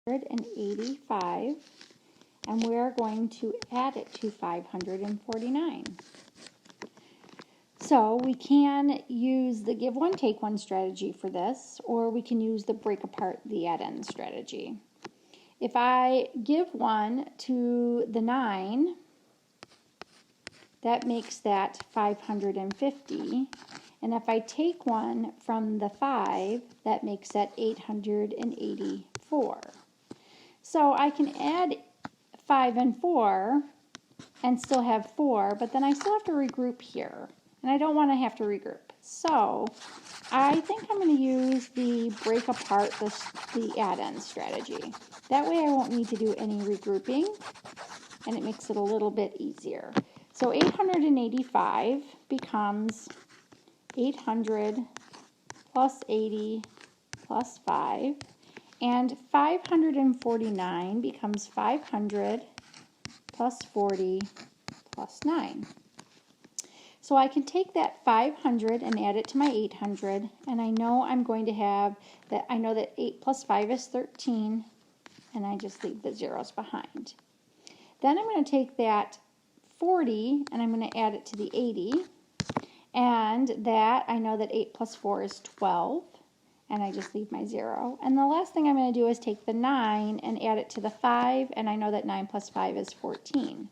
185, and we're going to add it to 549. So we can use the give one, take one strategy for this, or we can use the break apart the add-in strategy. If I give one to the 9, that makes that 550. And if I take one from the 5, that makes that 884. So I can add 5 and 4 and still have 4, but then I still have to regroup here. And I don't want to have to regroup. So I think I'm going to use the break apart the add-in strategy. That way I won't need to do any regrouping, and it makes it a little bit easier. So 885 becomes 800 plus 80 plus 5, and 549 becomes 500 plus 40 plus 9. So I can take that 500 and add it to my 800, and I know I'm going to have that. I know that 8 plus 5 is 13, and I just leave the zeros behind. Then I'm going to take that 40 and I'm going to add it to the 80, and that I know that 8 plus 4 is 12, and I just leave my 0. And the last thing I'm going to do is take the 9 and add it to the 5, and I know that 9 plus 5 is 14.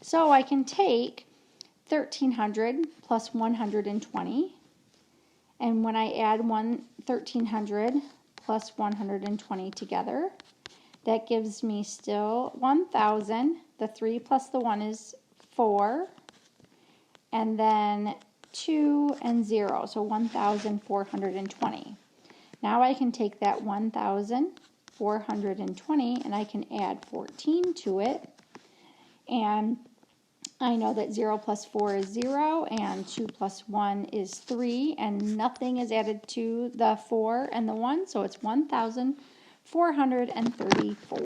So I can take 1300 plus 120, and when I add 1300 plus 120 together, that gives me still 1000. The 3 plus the 1 is 4, and then 2 and 0, so 1420. Now I can take that 1420 and I can add 14 to it, and I know that 0 plus 4 is 0, and 2 plus 1 is 3, and nothing is added to the 4 and the 1, so it's 1434.